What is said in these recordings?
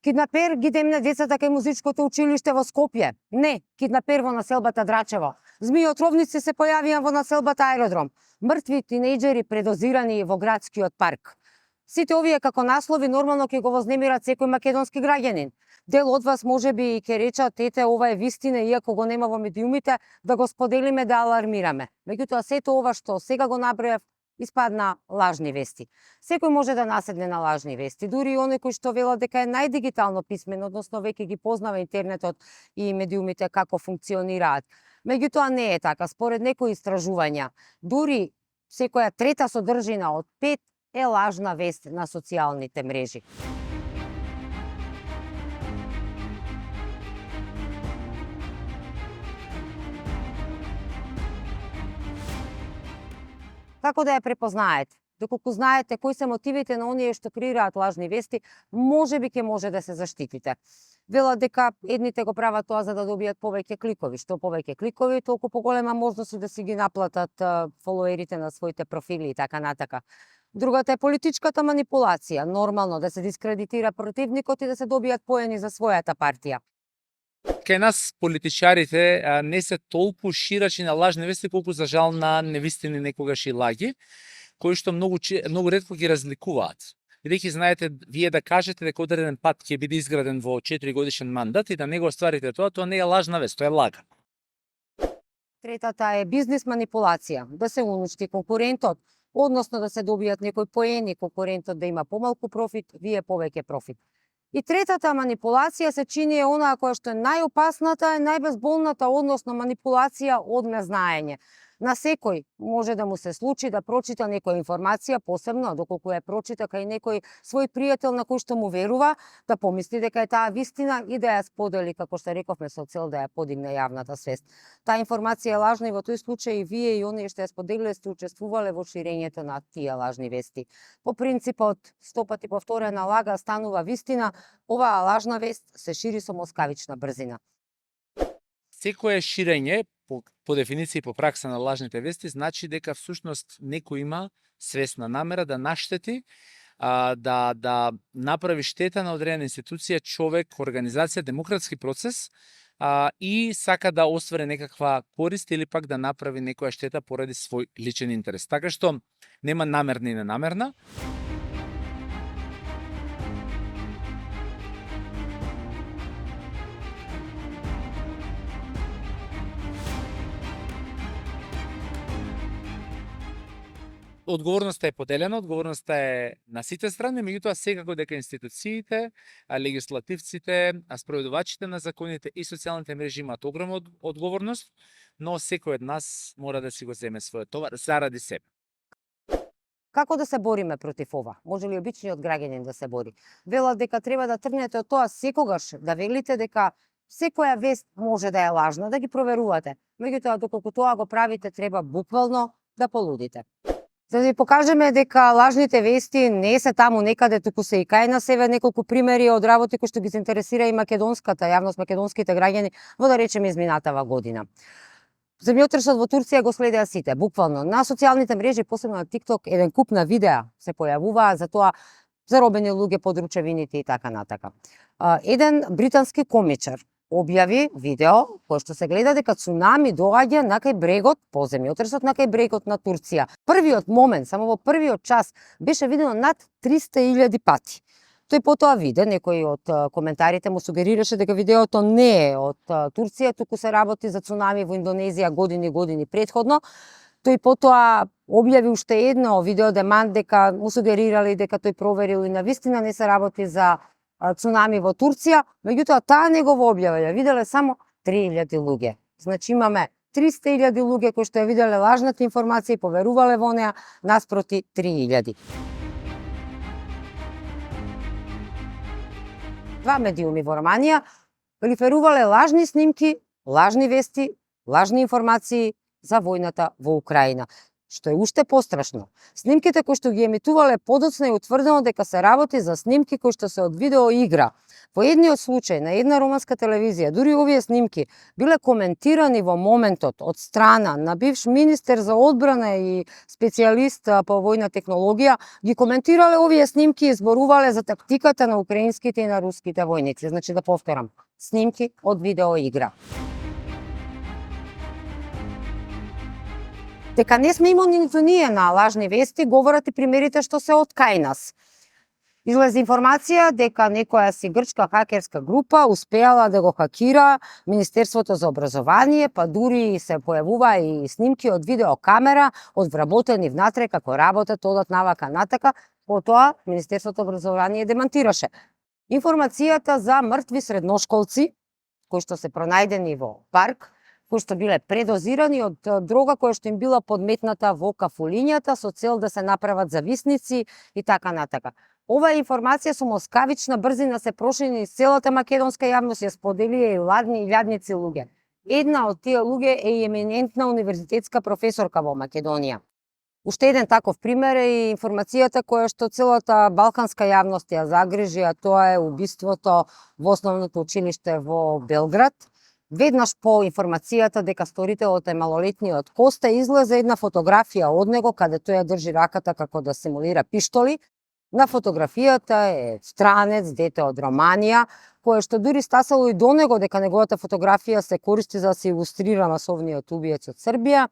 Киднапер ги демна децата кај музичкото училиште во Скопје. Не, киднапер во населбата Драчево. Змиотровници се појавија во населбата Аеродром. Мртви тинејџери предозирани во градскиот парк. Сите овие како наслови нормално ќе го вознемират секој македонски граѓанин. Дел од вас можеби и ќе речат, ете, ова е вистина, иако го нема во медиумите, да го споделиме, да алармираме. Меѓутоа, сето ова што сега го набројав, испадна лажни вести. Секој може да наседне на лажни вести, дури и оној кој што велат дека е најдигитално писмен, односно веќе ги познава интернетот и медиумите како функционираат. Меѓутоа не е така. Според некои истражувања, дури секоја трета содржина од 5 е лажна вест на социјалните мрежи. Како да ја препознаете? Доколку знаете кои се мотивите на оние што креираат лажни вести, можеби ќе може да се заштитите. Велат дека едните го прават тоа за да добијат повеќе кликови. Што повеќе кликови, толку поголема можност да си ги наплатат фолоерите на своите профили и така натака. Другата е политичката манипулација. Нормално да се дискредитира противникот и да се добијат поени за својата партија. Кај нас политичарите не се толку ширачи на лажни вести, колку за жал на невистини некогаш и лаги, кои што многу ретко ги разликуваат. Бидејќи знаете, вие да кажете дека одреден пат ќе биде изграден во 4 годишен мандат и да не го остварите тоа не е лажна вест, тоа е лага. Третата е бизнис манипулација, да се уништи конкурентот, односно да се добијат некои поени, конкурентот да има помалку профит, вие повеќе профит. И третата манипулација се чини онаа која што е најопасната, е најбезболната, односно манипулација од незнаење. На секој може да му се случи да прочита некоја информација, посебно доколку ја прочита кај некој свој пријател на кој што му верува, да помисли дека е таа вистина и да ја сподели, како што рековме, со цел да ја подигне јавната свест. Таа информација е лажна и во тој случај и вие и оние што ја споделиле сте учествувале во ширењето на тие лажни вести. По принципот 100 пати повторена лага станува вистина, оваа лажна вест се шири со москавична брзина. Секое ширење по дефиниција и по пракса на лажните вести значи дека всушност некој има свесна намера да наштети, да направи штета на одредена институција, човек, организација, демократски процес и сака да оствари некаква корист или пак да направи некоја штета поради свој личен интерес. Така што нема намерна и ненамерна. Одговорноста е поделена, одговорноста е на сите страни, меѓутоа секако дека институциите, легислативците, спроведувачите на законите и социјалните мрежи имаат огромна одговорност, но секој од нас мора да си го земе својот товар заради себе. Како да се бориме против ова? Може ли обичниот граѓанин да се бори? Велат дека треба да тргнете од тоа секогаш да велите дека секоја вест може да е лажна, да ги проверувате. Меѓутоа, доколку тоа го правите, треба буквално да полудите. За да ви покажеме дека лажните вести не се таму некаде, туку се и кај на себе, неколку примери од работи кои што ги заинтересира и македонската јавност, македонските граѓани во, да речеме, изминатава година. Земјотресот во Турција го следеа сите, буквално. На социјалните мрежи, посебно на TikTok, еден куп на видеа се појавуваа за тоа заробени луѓе под ручевините и така натака. Еден британски комичар објави видео кој што се гледа дека цунами доаѓа накај брегот, по земјотресот накај брегот на Турција. Првиот момент, само во првиот час, беше видено над 300.000 пати. Тој потоа виде, некој од коментарите му сугерираше дека видеото не е од Турција, туку се работи за цунами во Индонезија години претходно. Тој потоа објави уште едно видео демант дека му сугерирали дека тој проверил и навистина не се работи за цунами во Турција, меѓутоа таа негова објава ја виделе само 3.000 луѓе. Значи имаме 300.000 луѓе кои што ја виделе лажната информација и поверувале во неа, наспроти 3.000. Два медиуми во Романија приферувале лажни снимки, лажни вести, лажни информации за војната во Украина. Што е уште пострашно. Снимките кои што ги емитувале подоцна е утврдено дека се работи за снимки кои што се од видеоигра. Во едниот случај на една романска телевизија, дури овие снимки биле коментирани во моментот од страна на бивш министер за одбрана и специјалист по војна технологија, ги коментирале овие снимки и зборувале за тактиката на украинските и на руските војници. Значи да повторам, снимки од видеоигра. Дека не сме имуни ниту ние на лажни вести, говорат и примерите што се од кај нас. Излезе информација дека некоја си грчка хакерска група успеала да го хакира Министерството за образование, па дури се појавува и снимки од видеокамера, од вработени внатре како работат, одат навака натака, потоа Министерството образование демантираше. Информацијата за мртви средношколци, кои што се пронајдени во парк, кои што биле предозирани од дрога која што им била подметната во кафулињата со цел да се направат зависници и така натака. Оваа информација со москавична брзина се прошири из целата македонска јавност, ја споделија и ладни и лјадници луѓе. Една од тие луѓе е и еминентна универзитетска професорка во Македонија. Уште еден таков пример е и информацијата која што целата балканска јавност ја загрижи, а тоа е убиството во основното училиште во Белград. Веднаш по информацијата дека сторителот е малолетниот Коста, излезе една фотографија од него каде тој ја држи раката како да симулира пиштоли. На фотографијата е странец, дете од Романија, кое што дури стасало и до него дека неговата фотографија се користи за да се илустрира масовниот убиец од Србија.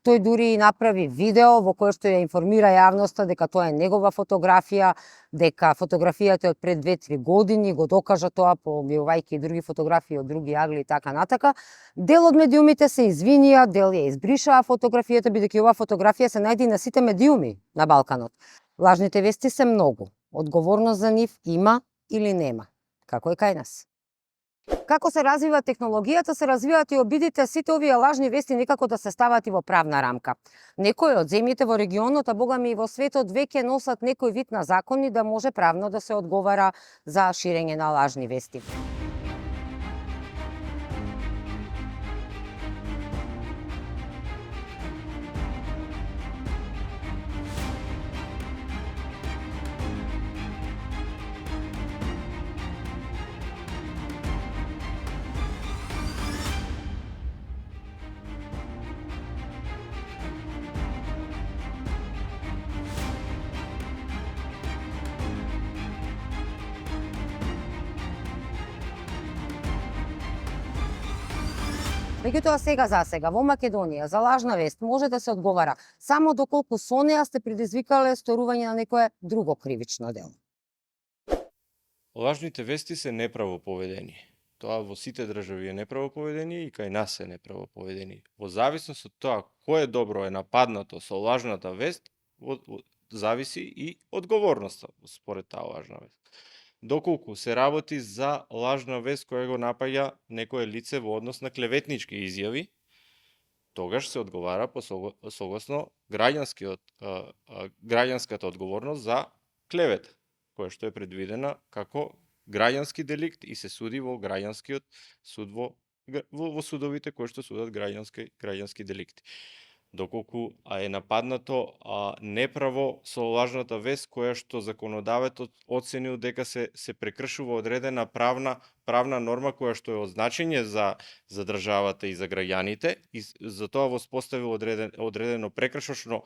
Тој дури и направи видео во кое што ја информира јавноста дека тоа е негова фотографија, дека фотографијата е од пред 2-3 години, го докажа тоа пообјавувајќи и други фотографии од други агли и така натака. Дел од медиумите се извинија, дел ја избришаа фотографијата, бидејќи оваа фотографија се најде и на сите медиуми на Балканот. Лажните вести се многу. Одговорност за нив има или нема. Како е кај нас? Како се развива технологијата, се развиваат и обидите сите овие лажни вести некако да се стават и во правна рамка. Некои од земјите во регионот, а богами и во светот, веќе носат некој вид на закони да може правно да се одговара за ширење на лажни вести. Меѓутоа сега за сега во Македонија за лажна вест може да се одговара само доколку со неа сте предизвикале сторување на некое друго кривично дело. Лажните вести се неправо поведение. Тоа во сите држави е неправо поведение и кај нас е неправо поведение. Во зависност од тоа кое добро е нападнато со лажната вест, зависи и одговорноста според таа лажна вест. Доколку се работи за лажна вест која го напаѓа некое лице во однос на клеветнички изјави, тогаш се одговара по согласно граѓанската одговорност за клевета, која што е предвидена како граѓански деликт и се суди во граѓанскиот суд во судовите кои што судат граѓански деликти. Доколку е нападнато неправо со лажната вест која што законодавецот оценил дека се прекршува одредена правна норма која што е од значење за државата и за граѓаните и за тоа воспоставил одредено прекршочно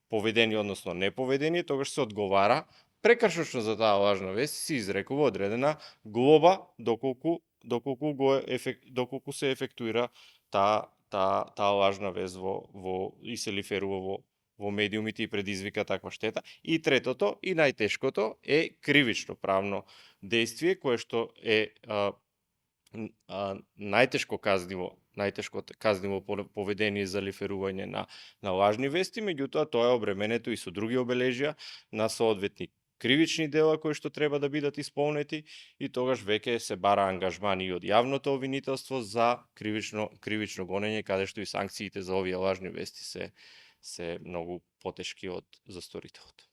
поведение, односно неповедение, тогаш се одговара прекршочно за таа лажна вест, се изрекува одредена глоба доколку се ефектуира таа лажна вест и се лиферува во медиумите и предизвика таква штета. И третото и најтешкото е кривично правно действие кое што е најтешко казниво поведение за лиферување на лажни вести, меѓутоа тоа е обременето и со други обележја на соодветни кривични дела кои што треба да бидат исполнети и тогаш веќе се бара ангажмани и од јавното обвинителство за кривично гонење, каде што и санкциите за овие лажни вести се многу потешки од засторителот.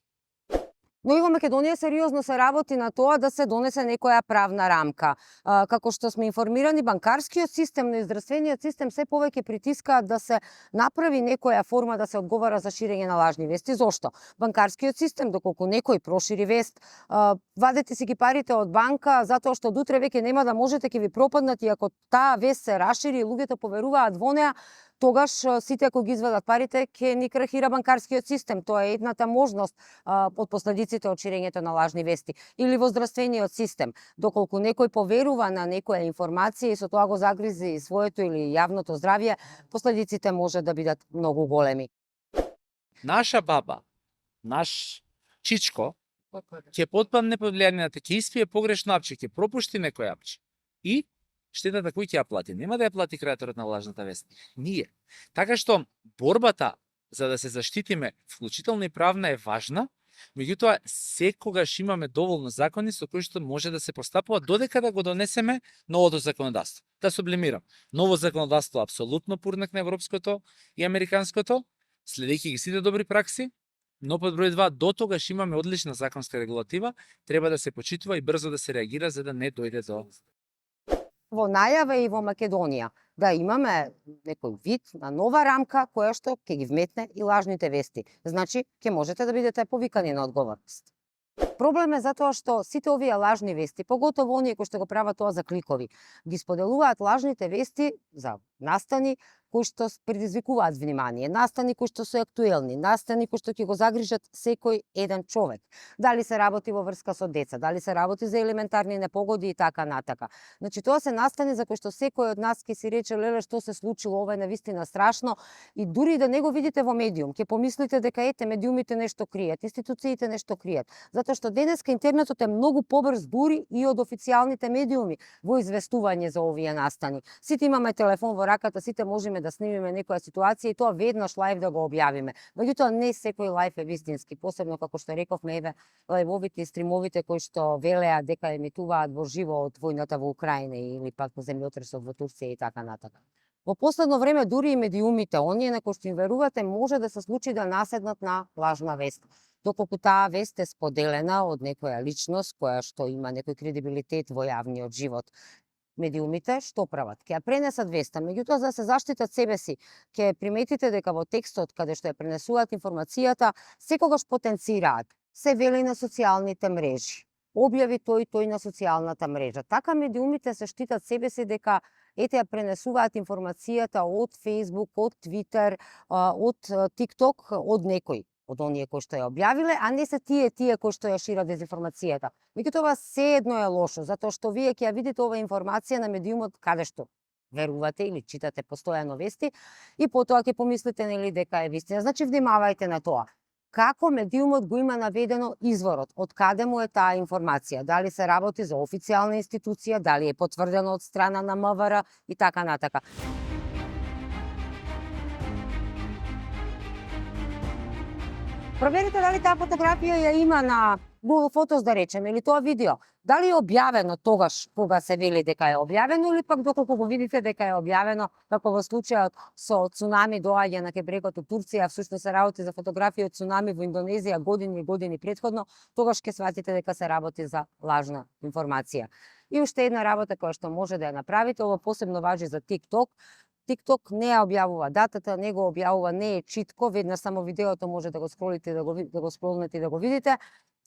Но и во Македонија сериозно се работи на тоа да се донесе некоја правна рамка. Како што сме информирани, банкарскиот систем, но и здравствениот систем се повеќе притискаат да се направи некоја форма да се одговара за ширење на лажни вести. Зошто? Банкарскиот систем, доколку некој прошири вест, вадете си ги парите од банка затоа што од утре веќе нема да можете, ќе ви пропаднат, и ако таа вест се расшири и луѓето поверуваат во неа, тогаш сите ако ги извадат парите ќе ни крахира банкарскиот систем. Тоа е едната можност од последиците од ширењето на лажни вести. Или во здравствениот систем, доколку некој поверува на некоја информација и со тоа го загризи своето или јавното здравје, последиците може да бидат многу големи. Наша баба, наш чичко, ќе потпадне под влијанието, ќе испие погрешно апче, ќе пропушти некој апче. И штетата кој ќе ја плати? Нема да ја плати креаторот на лажната вест. Ние. Така што борбата за да се заштитиме, вклучително и правна, е важна, меѓутоа секогаш имаме доволно закони со кои што може да се постапува додека да го донесеме новото законодавство. Да сублимирам. Ново законодавство апсолутно пурнак на европското и американското, следејќи ги сите добри пракси, но под број 2, до тогаш имаме одлична законска регулатива, треба да се почитува и брзо да се реагира за да не дојде до Во најава и во Македонија да имаме некој вид на нова рамка која што ќе ги вметне и лажните вести. Значи, ќе можете да бидете повикани на одговорност. Проблем е затоа што сите овие лажни вести, поготово оние кои што го прават тоа за кликови, ги споделуваат лажните вести за настани кои што предизвикуваат внимание, настани кои што се актуелни, настани кои што ќе го загрижат секој еден човек. Дали се работи во врска со деца, дали се работи за елементарни непогоди и така натака. Значи тоа се настани за кои што секој од нас ќе си рече леле што се случило, ова е навистина страшно, и дури да не го видите во медиум, ќе помислите дека ете медиумите нешто кријат, институциите нешто кријат, затоа што денеска интернетот е многу побрз дури и од официјалните медиуми во известување за овие настани. Сите имаме телефон во раката, сите можеме да снимиме некоја ситуација и тоа веднаш лајв да го објавиме. Меѓутоа не секој лајв е вистински, посебно како што рековме, еве лајвовите и стримовите кои што велеа дека емитуваат во живо од војната во Украина или пак во земјотресот во Турција и така натака. Во последно време дури и медиумите, оние на кои што им верувате, може да се случи да наседнат на лажна вест. Доколку таа вест е споделена од некоја личност која што има некој кредибилитет во јавниот живот. Медиумите што прават? Ќе ја пренесат веста, меѓутоа за да се заштитат себе си, ќе приметите дека во текстот каде што ја пренесуваат информацијата, секогаш потенцираат, се вели на социјалните мрежи. Објави тој на социјалната мрежа. Така медиумите се штитат себе си дека ете ја пренесуваат информацијата од Facebook, од Twitter, од TikTok, од некој од оние кои што ја објавиле, а не се тие кои што ја шират дезинформацијата. Меѓутоа се едно е лошо, затоа што вие ќе ја видите ова информација на медиумот каде што верувате или читате постојано вести и потоа ќе помислите нели дека е вистина. Значи внимавајте на тоа. Како медиумот го има наведено изворот, од каде му е таа информација, дали се работи за официјална институција, дали е потврдено од страна на МВР и така натака. Проверите дали таа фотографија ја има на Google Photos, да речеме, или тоа видео. Дали е објавено тогаш кога се вели дека е објавено, или пак доколку го видите дека е објавено, како во случајот со цунами доаѓа на брегот од Турција, всушност се работи за фотографија од цунами во Индонезија години и години претходно, тогаш ќе сватите дека се работи за лажна информација. И уште една работа која што може да ја направите, ова посебно важи за TikTok. TikTok не ја објавува датата, не го објавува, не е читко, веднаш само видеото може да го скролите, да го скролнете и да го видите.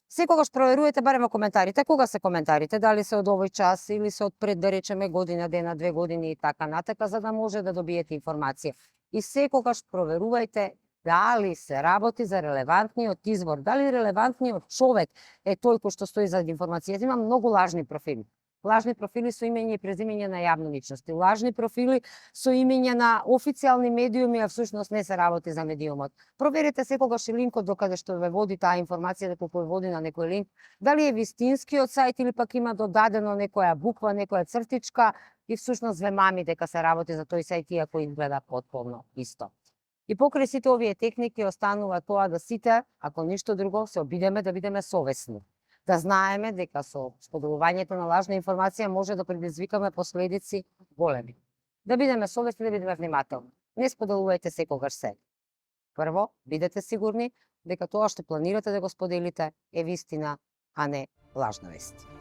Секогаш проверувајте барем коментарите, кога се коментарите, дали се од овој час или се од пред, да речеме, година, дена, 2 години и така натака, за да може да добиете информација. И секогаш проверувајте дали се работи за релевантниот извор, дали релевантниот човек е тој кој што стои за информацијата. Има многу лажни профили. Лажни профили со имење и презимење на јавни личности, лажни профили со имење на официјални медиуми, а всушност не се работи за медиумот. Проверете секогаш и линкот докаде што ве води таа информација, доколку ве води на некој линк, дали е вистинскиот сајт или пак има додадено некоја буква, некоја цртичка и всушност ве мами дека се работи за тој сајт, иако изгледа потполно исто. И покрај сите овие техники останува тоа да сите, ако ништо друго, се обидеме да бидеме совесни. Да знаеме дека со споделувањето на лажна информација може да предизвикаме последици големи. Да бидеме совесни, да бидеме внимателни. Не споделувајте секогаш се. Прво, бидете сигурни, дека тоа што планирате да го споделите е вистина, а не лажна вест.